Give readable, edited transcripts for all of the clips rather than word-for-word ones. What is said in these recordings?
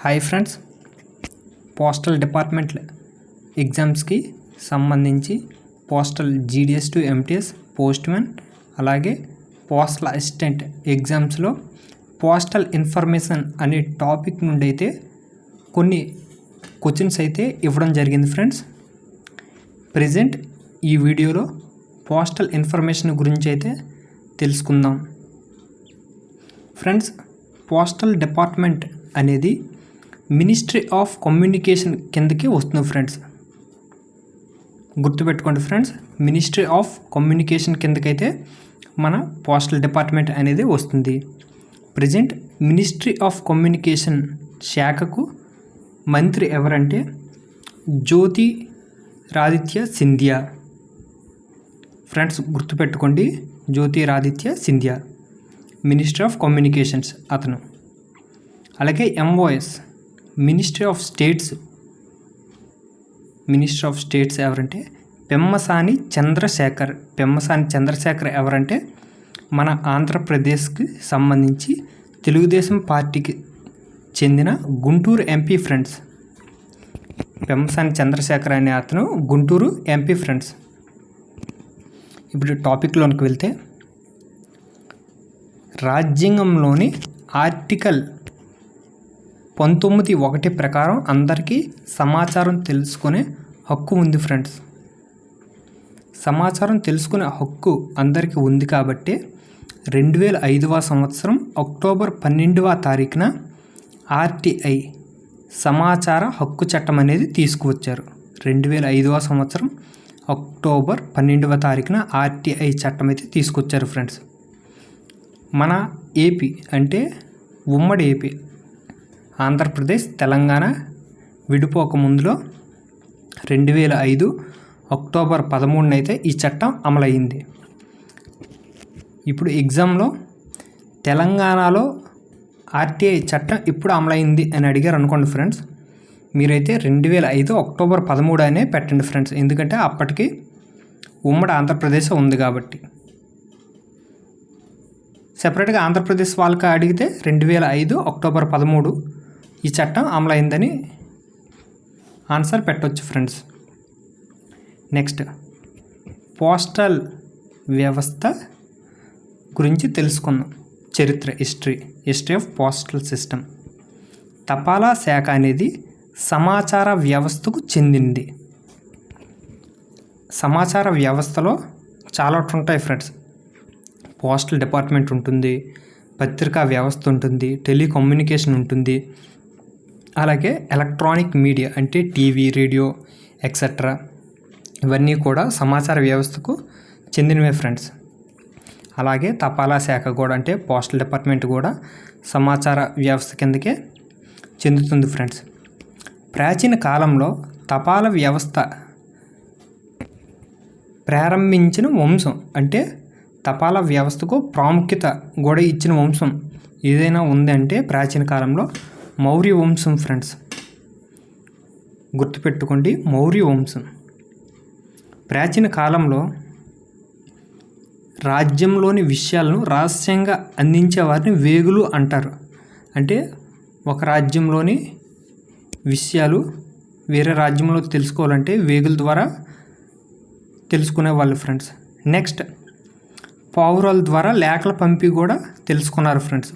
Hi friends, postal department ఎగ్జామ్స్కి సంబంధించి postal GDS to MTS postmen అలాగే పోస్టల్ అసిస్టెంట్ ఎగ్జామ్స్లో పోస్టల్ ఇన్ఫర్మేషన్ అనే టాపిక్ నుండి అయితే కొన్ని క్వశ్చన్స్ అయితే ఇవ్వడం జరిగింది ఫ్రెండ్స్. ప్రజెంట్ ఈ వీడియోలో పోస్టల్ ఇన్ఫర్మేషన్ గురించి అయితే తెలుసుకుందాం. ఫ్రెండ్స్, పోస్టల్ డిపార్ట్మెంట్ అనేది మినిస్ట్రీ ఆఫ్ కమ్యూనికేషన్ కిందకి వస్తుంది ఫ్రెండ్స్. గుర్తుపెట్టుకోండి ఫ్రెండ్స్, మినిస్ట్రీ ఆఫ్ కమ్యూనికేషన్ కిందకైతే మన పోస్టల్ డిపార్ట్మెంట్ అనేది వస్తుంది. ప్రజెంట్ మినిస్ట్రీ ఆఫ్ కమ్యూనికేషన్ శాఖకు మంత్రి ఎవరంటే జ్యోతిరాదిత్య సింధియా. ఫ్రెండ్స్ గుర్తుపెట్టుకోండి, Jyotiraditya Scindia ministry of communications అతను. అలాగే ఎంఓఎస్ మినిస్ట్రీ ఆఫ్ స్టేట్స్ ఎవరంటే పెమ్మసాని చంద్రశేఖర్ ఎవరంటే మన ఆంధ్రప్రదేశ్కి సంబంధించి తెలుగుదేశం పార్టీకి చెందిన గుంటూరు ఎంపీ ఫ్రెండ్స్. పెమ్మసాని చంద్రశేఖర్ అనే అతను గుంటూరు ఎంపీ ఫ్రెండ్స్. ఇప్పుడు టాపిక్లోనికి వెళ్తే, రాజ్యాంగంలోని ఆర్టికల్ 19(1) ప్రకారం అందరికీ సమాచారం తెలుసుకునే హక్కు ఉంది ఫ్రెండ్స్. సమాచారం తెలుసుకునే హక్కు అందరికీ ఉంది కాబట్టి 2005వ సంవత్సరం అక్టోబర్ 12వ తారీఖున ఆర్టీఐ సమాచార హక్కు చట్టం అనేది తీసుకువచ్చారు. 2005వ సంవత్సరం అక్టోబర్ 12వ తారీఖున ఆర్టీఐ చట్టం అయితే తీసుకొచ్చారు ఫ్రెండ్స్. మన ఏపీ అంటే ఉమ్మడి ఏపీ, ఆంధ్రప్రదేశ్, తెలంగాణ విడిపోక ముందులో 2005 అక్టోబర్ 13న అయితే ఈ చట్టం అమలయ్యింది. ఇప్పుడు ఎగ్జామ్లో తెలంగాణలో ఆర్టీఐ చట్టం ఇప్పుడు అమలైంది అని అడిగారు అనుకోండి ఫ్రెండ్స్, మీరైతే 2005 అక్టోబర్ 13 అనే పెట్టండి ఫ్రెండ్స్. ఎందుకంటే అప్పటికి ఉమ్మడి ఆంధ్రప్రదేశ్ ఉంది కాబట్టి. సెపరేట్గా ఆంధ్రప్రదేశ్ వాళ్ళకి అడిగితే 2005 అక్టోబర్ 13 ఈ చట్టం అమలైందని ఆన్సర్ పెట్టవచ్చు ఫ్రెండ్స్. నెక్స్ట్, పోస్టల్ వ్యవస్థ గురించి తెలుసుకుందాం. చరిత్ర, హిస్టరీ ఆఫ్ పోస్టల్ సిస్టమ్. తపాలా శాఖ అనేది సమాచార వ్యవస్థకు చెందింది. సమాచార వ్యవస్థలో చాలా ఉంటాయి ఫ్రెండ్స్. పోస్టల్ డిపార్ట్మెంట్ ఉంటుంది, పత్రికా వ్యవస్థ ఉంటుంది, టెలికమ్యూనికేషన్ ఉంటుంది, అలాగే ఎలక్ట్రానిక్ మీడియా అంటే టీవీ, రేడియో ఎక్సెట్రా ఇవన్నీ కూడా సమాచార వ్యవస్థకు చెందినవే ఫ్రెండ్స్. అలాగే తపాలా శాఖ కూడా అంటే పోస్టల్ డిపార్ట్మెంట్ కూడా సమాచార వ్యవస్థ కిందకే చెందుతుంది ఫ్రెండ్స్. ప్రాచీన కాలంలో తపాలా వ్యవస్థ ప్రారంభించిన వంశం అంటే తపాలా వ్యవస్థకు ప్రాముఖ్యత కూడా ఇచ్చిన వంశం ఏదైనా ఉందంటే ప్రాచీన కాలంలో మౌర్య వంశం ఫ్రెండ్స్. గుర్తుపెట్టుకోండి, మౌర్య వంశం. ప్రాచీన కాలంలో రాజ్యంలోని విషయాలను రహస్యంగా అందించే వారిని వేగులు అంటారు. అంటే ఒక రాజ్యంలోని విషయాలు వేరే రాజ్యంలో తెలుసుకోవాలంటే వేగుల ద్వారా తెలుసుకునే వాళ్ళు ఫ్రెండ్స్. నెక్స్ట్, పావురాల ద్వారా లేఖల పంపి కూడా తెలుసుకున్నారు ఫ్రెండ్స్.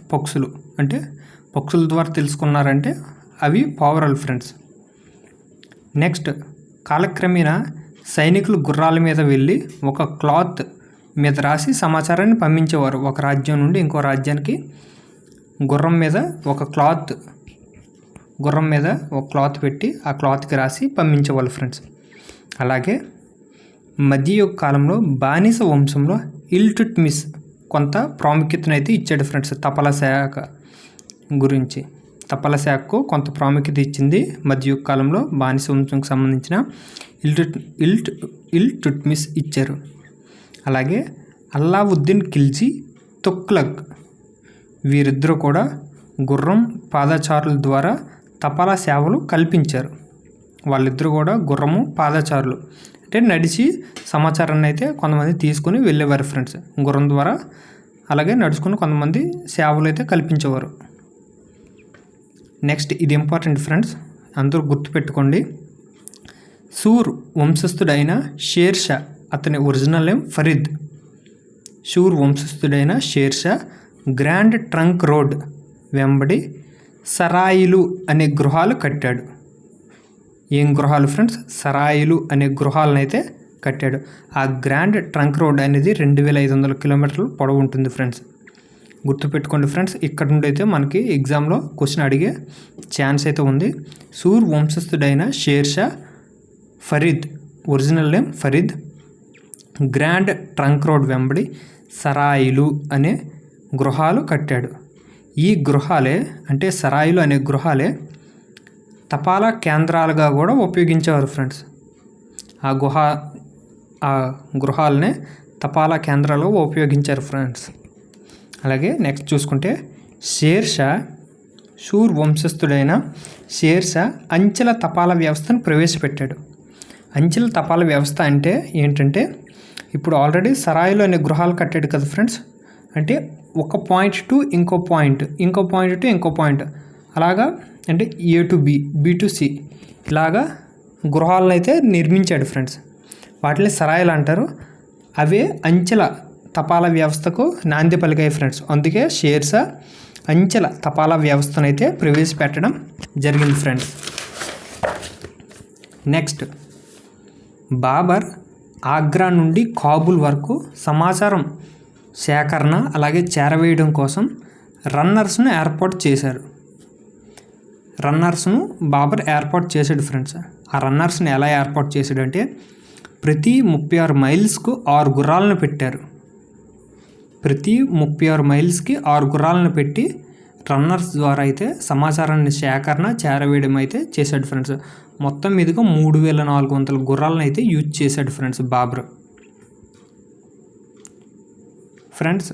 పక్షుల ద్వారా తెలుసుకున్నారంటే అవి పావురాలు ఫ్రెండ్స్. నెక్స్ట్, కాలక్రమేణా సైనికులు గుర్రాల మీద వెళ్ళి ఒక క్లాత్ మీద రాసి సమాచారాన్ని పంపించేవారు. ఒక రాజ్యం నుండి ఇంకో రాజ్యానికి గుర్రం మీద ఒక క్లాత్ పెట్టి ఆ క్లాత్కి రాసి పంపించేవాళ్ళు ఫ్రెండ్స్. అలాగే మధ్యయుగ కాలంలో బానిస వంశంలో ఇల్టుట్మిస్ కొంత ప్రాముఖ్యతనైతే ఇచ్చాడు ఫ్రెండ్స్. తపాలా శాఖకు కొంత ప్రాముఖ్యత ఇచ్చింది మధ్యయుగ కాలంలో. బానిస వంశంకి సంబంధించిన ఇల్టుట్మిస్ ఇచ్చారు. అలాగే అల్లావుద్దీన్ ఖిల్జీ, తుగ్లక్ వీరిద్దరూ కూడా గుర్రం పాదచారుల ద్వారా తపాలా సేవలు కల్పించారు. వాళ్ళిద్దరూ కూడా గుర్రము పాదచారులు అంటే నడిచి సమాచారాన్ని అయితే కొంతమంది తీసుకుని వెళ్ళేవారు ఫ్రెండ్స్ గుర్రం ద్వారా. అలాగే నడుచుకుని కొంతమంది సేవలు అయితే కల్పించేవారు. నెక్స్ట్ ఇది ఇంపార్టెంట్ ఫ్రెండ్స్, అందరూ గుర్తుపెట్టుకోండి. సూర్ వంశస్థుడైన షేర్షా, అతని ఒరిజినల్ నేమ్ ఫరీద్. సూర్ వంశస్థుడైన షేర్షా గ్రాండ్ ట్రంక్ రోడ్ వెంబడి సరాయిలు అనే గృహాలు కట్టాడు. ఏం గృహాలు ఫ్రెండ్స్? సరాయిలు అనే గృహాలను అయితే కట్టాడు. ఆ గ్రాండ్ ట్రంక్ రోడ్ అనేది 2500 కిలోమీటర్లు పొడవు ఉంటుంది ఫ్రెండ్స్. గుర్తుపెట్టుకోండి ఫ్రెండ్స్, ఇక్కడ నుండి అయితే మనకి ఎగ్జామ్లో క్వశ్చన్ అడిగే ఛాన్స్ అయితే ఉంది. సూర్ వంశస్థుడైన Sher Shah Farid, original name Farid, Grand Trunk Road వెంబడి సరాయిలు అనే గృహాలు కట్టాడు. ఈ గృహాలే అంటే సరాయిలు అనే గృహాలే తపాలా కేంద్రాలుగా కూడా ఉపయోగించేవారు ఫ్రెండ్స్. ఆ గృహాలనే తపాలా కేంద్రాలుగా ఉపయోగించారు ఫ్రెండ్స్. అలాగే నెక్స్ట్ చూసుకుంటే షేర్షా, సూర్ వంశస్థుడైన షేర్షా అంచెల తపాలా వ్యవస్థను ప్రవేశపెట్టాడు. అంచెల తపాలా వ్యవస్థ అంటే ఏంటంటే, ఇప్పుడు ఆల్రెడీ సరాయిలు అనే గృహాలు కట్టాడు కదా ఫ్రెండ్స్. అంటే ఒక పాయింట్ టు ఇంకో పాయింట్, ఇంకో పాయింట్ టు ఇంకో పాయింట్, అలాగా అంటే A to B, B to C, ఇలాగా గృహాలను అయితే నిర్మించాడు ఫ్రెండ్స్. వాటిని సరాయిలు అంటారు. అవే అంచెల తపాలా వ్యవస్థకు నాంది పలికాయి ఫ్రెండ్స్. అందుకే షేర్షా అంచెల తపాలా వ్యవస్థను అయితే ప్రవేశపెట్టడం జరిగింది ఫ్రెండ్స్. నెక్స్ట్, బాబర్ ఆగ్రా నుండి కాబూల్ వరకు సమాచారం సేకరణ అలాగే చేరవేయడం కోసం రన్నర్స్ను ఏర్పాటు చేశారు. రన్నర్స్ను బాబర్ ఏర్పాటు చేశాడు ఫ్రెండ్స్. ఆ రన్నర్స్ని ఎలా ఏర్పాటు చేశాడంటే, ప్రతి 36 మైల్స్కు 6 గుర్రాలను పెట్టారు. ప్రతి 36 మైల్స్కి 6 గుర్రాలను పెట్టి రన్నర్స్ ద్వారా అయితే సమాచారాన్ని సేకరణ చేరవేయడం అయితే చేశాడు ఫ్రెండ్స్. మొత్తం మీదుగా 3400 గుర్రాలను అయితే యూజ్ చేశాడు friends Babar. Friends,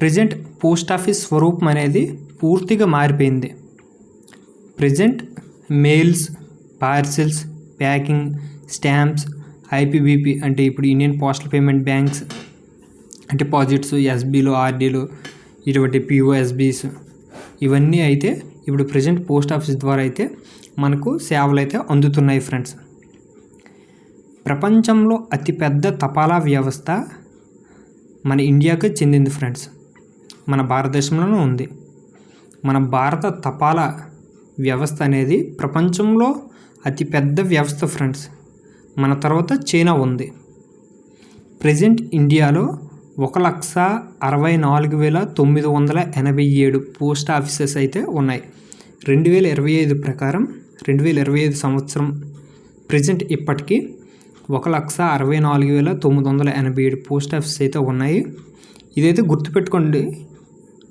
present post office స్వరూపం అనేది పూర్తిగా మారిపోయింది. Present mails, parcels, packing, stamps, IPBP అంటే ఇప్పుడు Indian postal payment banks, deposits, ఎస్బీలు, ఆర్డీలు, ఇటువంటి పిఓఎస్బీస్, ఇవన్నీ అయితే ఇప్పుడు ప్రజెంట్ పోస్ట్ ఆఫీస్ ద్వారా అయితే మనకు సేవలు అయితే అందుతున్నాయి ఫ్రెండ్స్. ప్రపంచంలో అతిపెద్ద తపాలా వ్యవస్థ మన ఇండియాకే చెందింది ఫ్రెండ్స్. మన భారతదేశంలోనే ఉంది. మన భారత తపాలా వ్యవస్థ అనేది ప్రపంచంలో అతిపెద్ద వ్యవస్థ ఫ్రెండ్స్. మన తర్వాత చైనా ఉంది. ప్రజెంట్ ఇండియాలో 1,64,987 పోస్ట్ ఆఫీసెస్ అయితే ఉన్నాయి. 2025 ప్రకారం 2025 సంవత్సరం ప్రజెంట్ ఇప్పటికీ 1,64,987 పోస్ట్ ఆఫీసెస్ అయితే ఉన్నాయి. ఇదైతే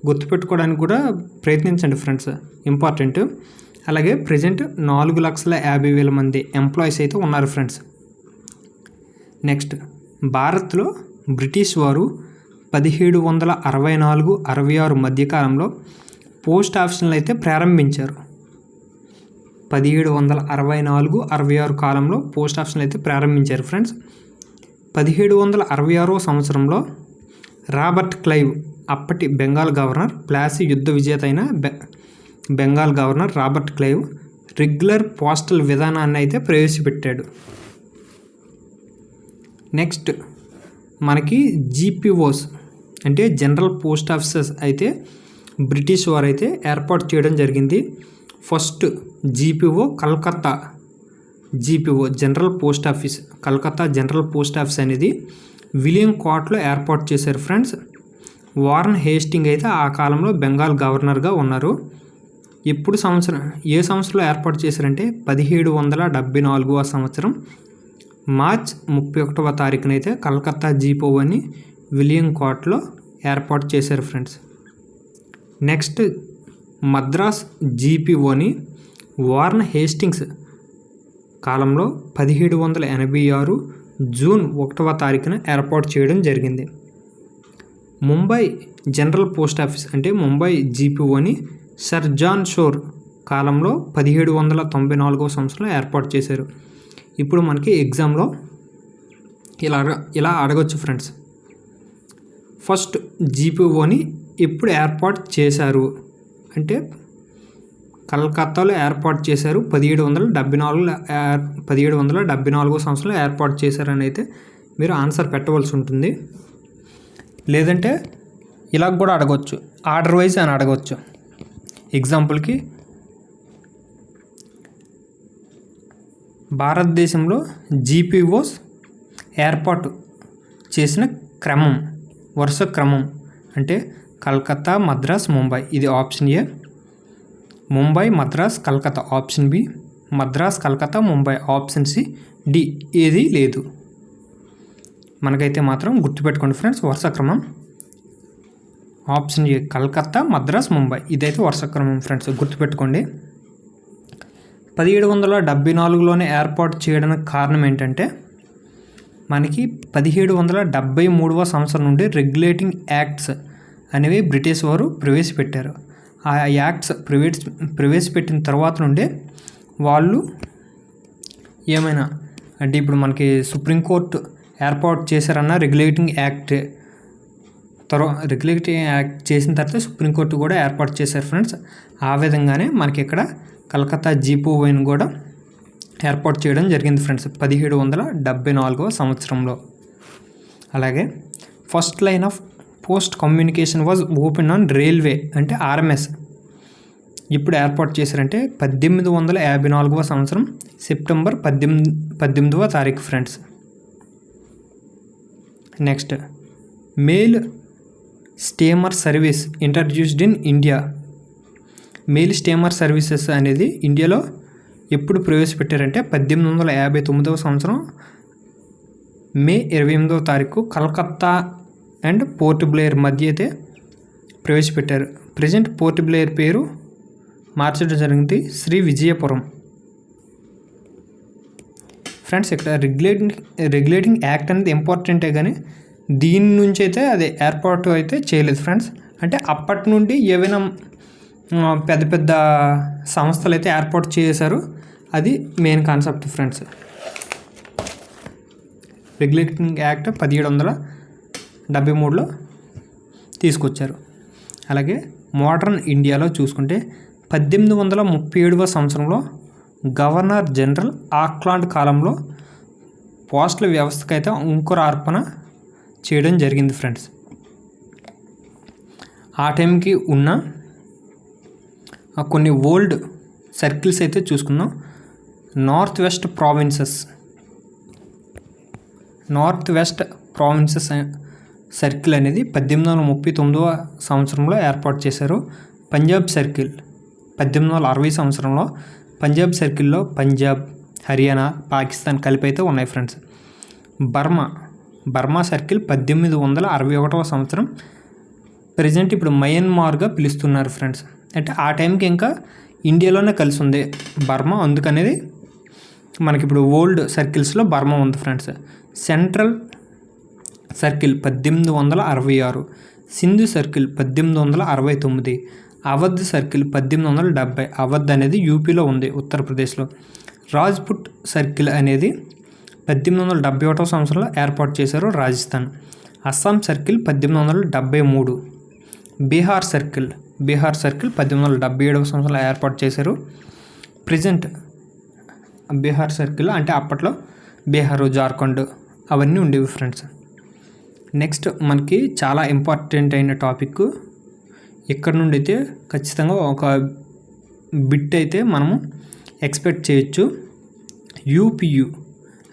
గుర్తుపెట్టుకోవడానికి కూడా ప్రయత్నించండి ఫ్రెండ్స్, ఇంపార్టెంట్. అలాగే ప్రజెంట్ 4,50,000 మంది ఎంప్లాయీస్ అయితే ఉన్నారు ఫ్రెండ్స్. నెక్స్ట్, భారత్లో బ్రిటిష్ వారు 1764-66 మధ్యకాలంలో పోస్ట్ ఆఫీసులను అయితే ప్రారంభించారు. 1764-66 కాలంలో పోస్ట్ ఆఫీసులు అయితే ప్రారంభించారు ఫ్రెండ్స్. 1766 సంవత్సరంలో రాబర్ట్ క్లైవ్, అప్పటి బెంగాల్ గవర్నర్, ప్లాసీ యుద్ధ విజేత అయిన Bengal governor Robert Clive regular postal విధానాన్ని అయితే ప్రవేశపెట్టాడు. నెక్స్ట్, మనకి జీపీఓస్ అంటే జనరల్ పోస్ట్ ఆఫీసెస్ అయితే బ్రిటిష్ వారు అయితే ఏర్పాటు చేయడం జరిగింది. First GPO Calcutta GPO general post office, Calcutta general post office అనేది విలియం కోర్ట్లో ఏర్పాటు చేశారు ఫ్రెండ్స్. వారన్ హేస్టింగ్ అయితే ఆ కాలంలో బెంగాల్ గవర్నర్గా ఉన్నారు. ఎప్పుడు ఏ సంవత్సరంలో ఏర్పాటు చేశారంటే 1774వ సంవత్సరం మార్చ్ 31వ తారీఖునైతే కలకత్తా జీపీఓని విలియం కోర్ట్లో ఏర్పాటు చేశారు ఫ్రెండ్స్. నెక్స్ట్, మద్రాస్ జీపీఓని వారన్ హేస్టింగ్స్ కాలంలో 1786 జూన్ 1వ తారీఖున ఏర్పాటు చేయడం జరిగింది. ముంబై జనరల్ పోస్ట్ ఆఫీస్ అంటే ముంబై జీపీఓని సర్ జాన్ షోర్ కాలంలో 1794వ సంవత్సరంలో ఏర్పాటు చేశారు. ఇప్పుడు మనకి ఎగ్జామ్లో ఇలా అడగొచ్చు ఫ్రెండ్స్, ఫస్ట్ జీపీఓని ఎప్పుడు ఏర్పాటు చేశారు అంటే కలకత్తాలో ఏర్పాటు చేశారు. 1774 సంవత్సరంలో ఏర్పాటు చేశారని అయితే మీరు ఆన్సర్ పెట్టవలసి ఉంటుంది. లేదంటే ఇలా కూడా అడగవచ్చు, ఆర్డర్ వైజ్ అని అడగవచ్చు. ఎగ్జాంపుల్కి భారతదేశంలో జీపీఓస్ ఏర్పాటు చేసిన క్రమం, వరుస క్రమం అంటే కలకత్తా, మద్రాస్, ముంబై. ఇది option A. Mumbai, Madras, Calcutta option B. Madras, Calcutta, Mumbai option C. D ఏది లేదు. మనకైతే మాత్రం గుర్తుపెట్టుకోండి ఫ్రెండ్స్, వరుస క్రమం ఆప్షన్ ఏ కలకత్తా, మద్రాస్, ముంబై. ఇదైతే వరుస క్రమం ఫ్రెండ్స్, గుర్తుపెట్టుకోండి. 1774లోనే ఏర్పాటు చేయడానికి కారణం ఏంటంటే మనకి 1773వ సంవత్సరం నుండి రెగ్యులేటింగ్ యాక్ట్స్ అనేవి బ్రిటిష్ వారు ప్రవేశపెట్టారు. ఆ యాక్ట్స్ ప్రవేశపెట్టిన తర్వాత నుండి వాళ్ళు ఏమైనా అంటే ఇప్పుడు మనకి సుప్రీంకోర్టు ఏర్పాటు చేశారన్న రెగ్యులేటింగ్ యాక్ట్ చేసిన తర్వాత సుప్రీంకోర్టు కూడా ఏర్పాటు చేశారు ఫ్రెండ్స్. ఆ విధంగానే మనకి ఇక్కడ కలకత్తా జీపీఓని కూడా ఏర్పాటు చేయడం జరిగింది ఫ్రెండ్స్ 1774వ సంవత్సరంలో. అలాగే first line of post communication was open on railway అంటే ఆర్ఎంఎస్ ఇప్పుడు ఏర్పాటు చేశారంటే 1854వ సంవత్సరం సెప్టెంబర్ 18వ తారీఖు friends. Next mail steamer service introduced in India. Mail steamer services అనేది ఇండియాలో ఎప్పుడు ప్రవేశపెట్టారంటే 1859వ సంవత్సరం మే 28వ తారీఖు కలకత్తా అండ్ పోర్ట్ బ్లేయర్ మధ్య అయితే ప్రవేశపెట్టారు. ప్రజెంట్ పోర్ట్ బ్లేయర్ పేరు మార్చడం జరిగింది శ్రీ విజయపురం. ఫ్రెండ్స్ ఇక్కడ రెగ్యులేటింగ్ యాక్ట్ అనేది ఇంపార్టెంటే కానీ దీని నుంచి అయితే అది ఏర్పాటు అయితే చేయలేదు ఫ్రెండ్స్. అంటే అప్పటి నుండి ఏవైనా పెద్ద పెద్ద సంస్థలు అయితే ఏర్పాటు చేశారు, అది main concept friends. Regulating act 1773లో తీసుకొచ్చారు. అలాగే మోడర్న్ ఇండియాలో చూసుకుంటే 1837వ సంవత్సరంలో గవర్నర్ జనరల్ ఆక్లాండ్ కాలంలో పోస్టల్ వ్యవస్థకైతే అంకురార్పణ చేయడం జరిగింది ఫ్రెండ్స్. ఆ టైంకి ఉన్న కొన్ని ఓల్డ్ సర్కిల్స్ అయితే చూసుకుందాం. నార్త్ వెస్ట్ ప్రావిన్సెస్ సర్కిల్ అనేది 1839వ సంవత్సరంలో ఏర్పాటు చేశారు. పంజాబ్ సర్కిల్ 1860 సంవత్సరంలో పంజాబ్ సర్కిల్లో పంజాబ్, హర్యానా, పాకిస్తాన్ కలిపి అయితే ఉన్నాయి ఫ్రెండ్స్. బర్మా సర్కిల్ 1861వ సంవత్సరం ప్రజెంట్ ఇప్పుడు మయన్మార్గా పిలుస్తున్నారు ఫ్రెండ్స్. అంటే ఆ టైంకి ఇంకా ఇండియాలోనే కలిసి ఉంది బర్మా, అందుకనేది మనకి ఇప్పుడు ఓల్డ్ సర్కిల్స్లో బర్మా ఉంది friends. Central circle 1866, Sindhu circle 1869, Awadh circle 1870. Awadh అనేది యూపీలో ఉంది, ఉత్తరప్రదేశ్లో. రాజ్పుట్ సర్కిల్ అనేది 1871వ సంవత్సరంలో ఏర్పాటు చేశారు, రాజస్థాన్. అస్సాం సర్కిల్ 1873. బీహార్ సర్కిల్ 1877వ సంవత్సరంలో ఏర్పాటు చేశారు. ప్రజెంట్ బీహార్ సర్కిల్ అంటే అప్పట్లో బీహార్, జార్ఖండ్ అవన్నీ ఉండేవి ఫ్రెండ్స్. నెక్స్ట్ మనకి చాలా ఇంపార్టెంట్ అయిన టాపిక్, ఇక్కడ నుండి అయితే ఖచ్చితంగా ఒక బిట్ అయితే మనము ఎక్స్పెక్ట్ చేయొచ్చు. యూపీయూ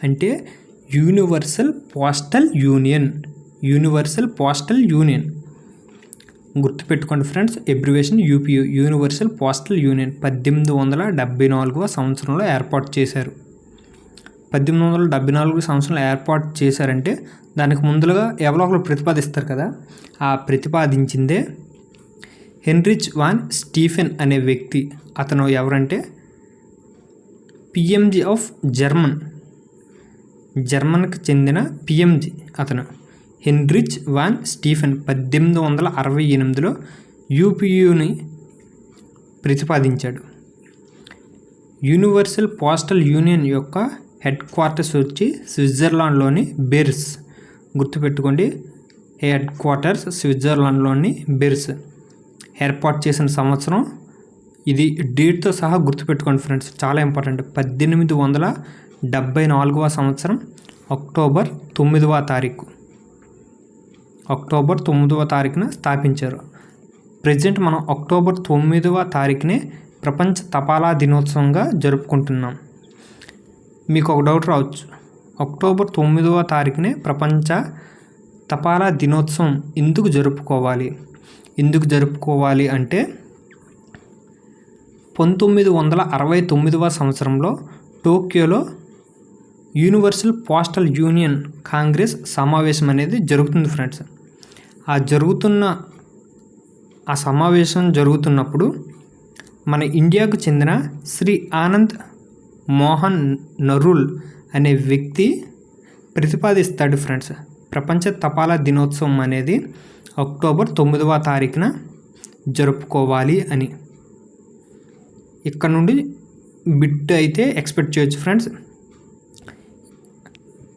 అంటే యూనివర్సల్ పోస్టల్ యూనియన్. గుర్తుపెట్టుకోండి friends, abbreviation UPU, universal postal union. 1874వ సంవత్సరంలో ఏర్పాటు చేశారు. 1874 సంవత్సరంలో ఏర్పాటు చేశారంటే దానికి ముందుగా ఎవరో ఒకరు ప్రతిపాదిస్తారు కదా, ఆ ప్రతిపాదించిందే హెన్రిచ్ వాన్ స్టీఫెన్ అనే వ్యక్తి. అతను ఎవరంటే పిఎంజీ ఆఫ్ జర్మన్కి చెందిన పిఎంజీ అతను. హెన్రిచ్ వాన్ స్టీఫెన్ 1868లో యూపీయూని ప్రతిపాదించాడు. యూనివర్సల్ పోస్టల్ యూనియన్ యొక్క హెడ్ క్వార్టర్స్ వచ్చి స్విట్జర్లాండ్లోని బెర్స్. గుర్తుపెట్టుకోండి, హెడ్ క్వార్టర్స్ స్విట్జర్లాండ్లోని బెర్స్. ఏర్పాటు చేసిన సంవత్సరం ఇది డేట్తో సహా గుర్తుపెట్టుకోండి ఫ్రెండ్స్, చాలా ఇంపార్టెంట్. 1874వ సంవత్సరం అక్టోబర్ 9వ తారీఖు, అక్టోబర్ 9వ తారీఖున స్థాపించారు. ప్రజెంట్ మనం అక్టోబర్ 9వ తారీఖునే ప్రపంచ తపాలా దినోత్సవంగా జరుపుకుంటున్నాం. మీకు ఒక డౌట్ రావచ్చు, అక్టోబర్ 9వ తారీఖునే ప్రపంచ తపాలా దినోత్సవం ఎందుకు జరుపుకోవాలి అంటే 1969వ సంవత్సరంలో టోక్యోలో యూనివర్సల్ పోస్టల్ యూనియన్ కాంగ్రెస్ సమావేశం అనేది జరుగుతుంది ఫ్రెండ్స్. ఆ సమావేశం జరుగుతున్నప్పుడు మన ఇండియాకు చెందిన శ్రీ ఆనంద్ మోహన్ నరూల్ అనే వ్యక్తి ప్రతిపాదిస్తాడు ఫ్రెండ్స్, ప్రపంచ తపాలా దినోత్సవం అనేది అక్టోబర్ 9వ తారీఖున జరుపుకోవాలి అని. ఇక్కడ నుండి బిట్ అయితే ఎక్స్పెక్ట్ చేయొచ్చు ఫ్రెండ్స్.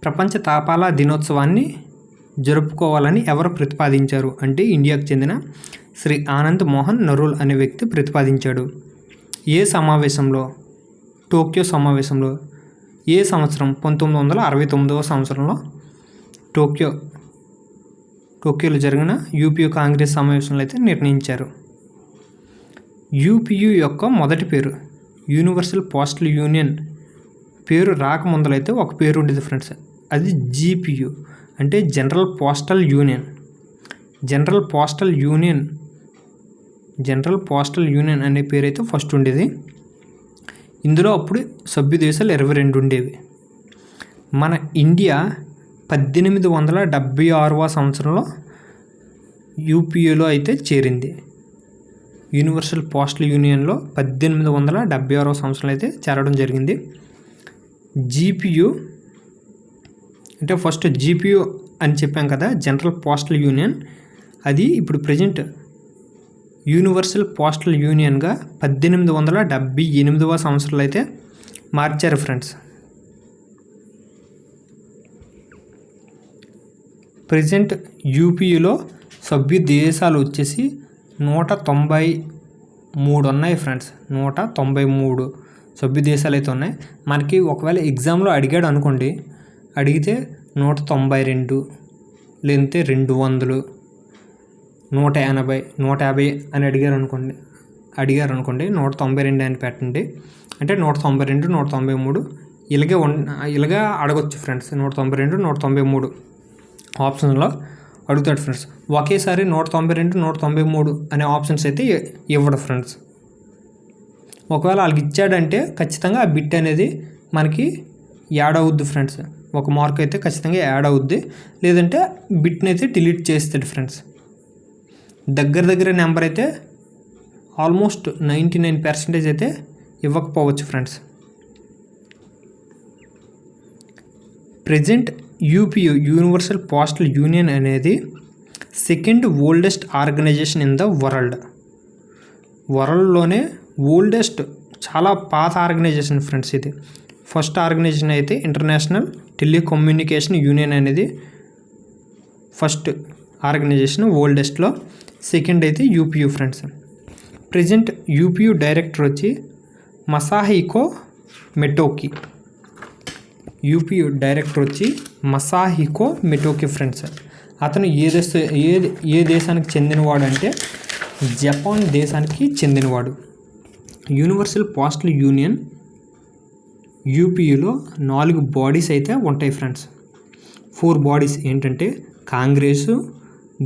ప్రపంచ తపాలా దినోత్సవాన్ని జరుపుకోవాలని ఎవరు ప్రతిపాదించారు అంటే ఇండియాకు చెందిన శ్రీ ఆనంద్ మోహన్ నరూల్ అనే వ్యక్తి ప్రతిపాదించాడు. ఏ సమావేశంలో? టోక్యో సమావేశంలో. ఏ సంవత్సరం? 1969వ సంవత్సరంలో టోక్యోలో జరిగిన యూపీయూ కాంగ్రెస్ సమావేశంలో అయితే నిర్ణయించారు. యూపీయూ యొక్క మొదటి పేరు యూనివర్సల్ పోస్టల్ యూనియన్ పేరు రాకముందలైతే ఒక పేరు ఉండేది ఫ్రెండ్స్, అది జీపీయూ అంటే జనరల్ పోస్టల్ యూనియన్ అనే పేరు అయితే ఫస్ట్ ఉండేది. ఇందులో అప్పుడు సభ్య దేశాలు 22 ఉండేవి. మన ఇండియా 1876వ సంవత్సరంలో యూపీయూలో అయితే చేరింది. యూనివర్సల్ పోస్టల్ యూనియన్లో 1876వ సంవత్సరంలో అయితే చేరడం జరిగింది. జీపీయూ అంటే ఫస్ట్ జీపీయూ అని చెప్పాం కదా, జనరల్ పోస్టల్ యూనియన్, అది ఇప్పుడు ప్రజెంట్ యూనివర్సల్ పోస్టల్ యూనియన్గా 1878వ సంవత్సరంలో అయితే మార్చారు ఫ్రెండ్స్. ప్రజెంట్ యూపీయూలో సభ్య దేశాలు వచ్చేసి 193 ఉన్నాయి ఫ్రెండ్స్. 193 సభ్య దేశాలు అయితే ఉన్నాయి. మనకి ఒకవేళ ఎగ్జామ్లో అడిగాడు అనుకోండి, అడిగితే 192 లేదంటే 200 180 150 అని అడిగారు అనుకోండి 192 అని పెట్టండి. అంటే 192 193 ఇలాగే అడగొచ్చు ఫ్రెండ్స్. 192 193 ఆప్షన్లో అడుగుతాడు ఫ్రెండ్స్. ఒకేసారి 192 193 అనే ఆప్షన్స్ అయితే ఇవ్వడు ఫ్రెండ్స్. ఒకవేళ వాళ్ళకి ఇచ్చాడంటే ఖచ్చితంగా ఆ బిట్ అనేది మనకి యాడ్ అవుద్ది ఫ్రెండ్స్. ఒక మార్క్ అయితే ఖచ్చితంగా యాడ్ అవుద్ది, లేదంటే బిట్ని అయితే డిలీట్ చేస్తాడు ఫ్రెండ్స్. దగ్గర నెంబర్ అయితే ఆల్మోస్ట్ 99% అయితే ఇవ్వకపోవచ్చు friends. Present UPU universal postal union అనేది second oldest organisation in the వరల్డ్లోనే ఓల్డెస్ట్, చాలా పాత ఆర్గనైజేషన్ ఫ్రెండ్స్ ఇది. ఫస్ట్ ఆర్గనైజేషన్ అయితే ఇంటర్నేషనల్ టెలికమ్యూనికేషన్ యూనియన్ అనేది ఫస్ట్ ఆర్గనైజేషన్ ఓల్డెస్ట్లో, సెకండ్ అయితే UPU friends. Present UPU director వచ్చి మసాహికో మెటోకి ఫ్రెండ్స్. అతను ఏ దేశానికి చెందినవాడు అంటే జపాన్ దేశానికి చెందినవాడు. యూనివర్సల్ పోస్టల్ యూనియన్ యూపీయూలో 4 బాడీస్ అయితే ఉంటాయి ఫ్రెండ్స్. 4 బాడీస్ ఏంటంటే Congress,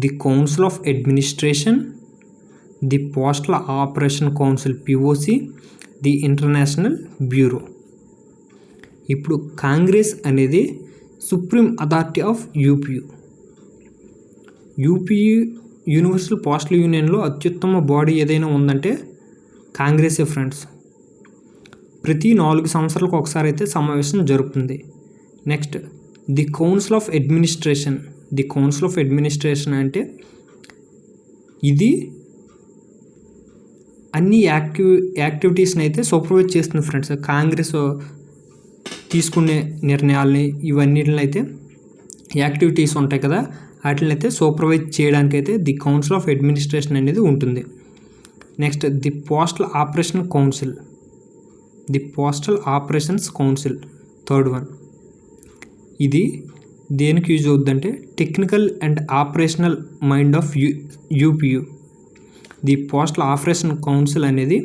the council of administration, the postal operation council POC, the international bureau. ఇప్పుడు కాంగ్రెస్ అనేది supreme authority of UPU universal postal యూనియన్లో అత్యుత్తమ బాడీ ఏదైనా ఉందంటే కాంగ్రెసే ఫ్రెండ్స్. ప్రతి 4 సంవత్సరాలకు ఒకసారి అయితే సమావేశం జరుగుతుంది. Next the council of administration అంటే ఇది అన్ని యాక్టివిటీస్ని అయితే సూపర్వైజ్ చేస్తుంది ఫ్రెండ్స్. కాంగ్రెస్ తీసుకునే నిర్ణయాలని ఇవన్నిటిని అయితే యాక్టివిటీస్ ఉంటాయి కదా, వాటిని అయితే సూపర్వైజ్ చేయడానికైతే ది కౌన్సిల్ ఆఫ్ అడ్మినిస్ట్రేషన్ అనేది ఉంటుంది. Next the postal operation council, the postal operations council, third one. ఇది దేనికి యూజ్ అవుతుందంటే technical and operational mind of UPU. The postal operation council అనేది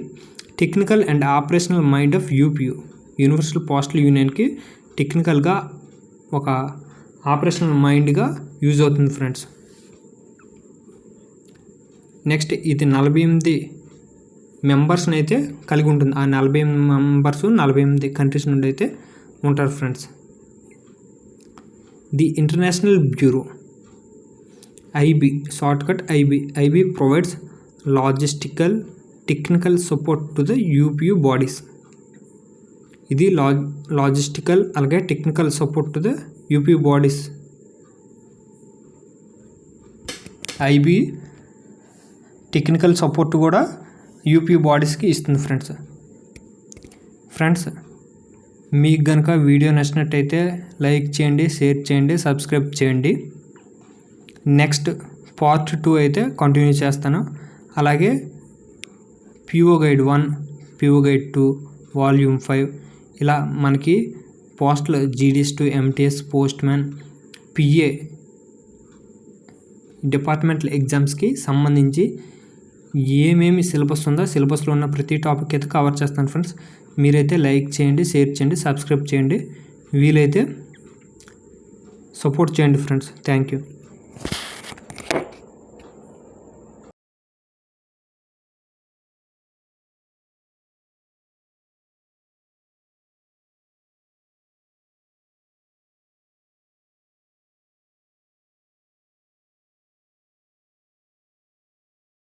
technical and operational mind of UPU, universal postal యూనియన్కి టెక్నికల్గా ఒక operational మైండ్గా use అవుతుంది friends. Next ఇది 48 మెంబర్స్ని అయితే కలిగి ఉంటుంది. ఆ 48 మెంబర్స్ 48 కంట్రీస్ నుండి అయితే ఉంటారు friends. The international bureau, IB, shortcut IB provides logistical technical support to the UPU bodies. ఇది లాజిస్టికల్ అలాగే technical support to the UPU bodies. IB technical support కూడా యూపీ బాడీస్కి ఇస్తుంది ఫ్రెండ్స్. మీకు కనుక వీడియో నచ్చినట్టయితే లైక్ చేయండి, షేర్ చేయండి, సబ్స్క్రైబ్ చేయండి. నెక్స్ట్ పార్ట్ 2 అయితే కంటిన్యూ చేస్తాను. అలాగే PO guide 1, PO guide 2, volume 5 ఇలా మనకి postal GDS to MTS, post man, PA departmental ఎగ్జామ్స్కి సంబంధించి ఏమేమి సిలబస్ ఉందో సిలబస్లో ఉన్న ప్రతి టాపిక్ అయితే కవర్ చేస్తాను ఫ్రెండ్స్. మీరైతే లైక్ చేయండి, షేర్ చేయండి, సబ్స్క్రైబ్ చేయండి, వీలైతే సపోర్ట్ చేయండి ఫ్రెండ్స్. Thank you.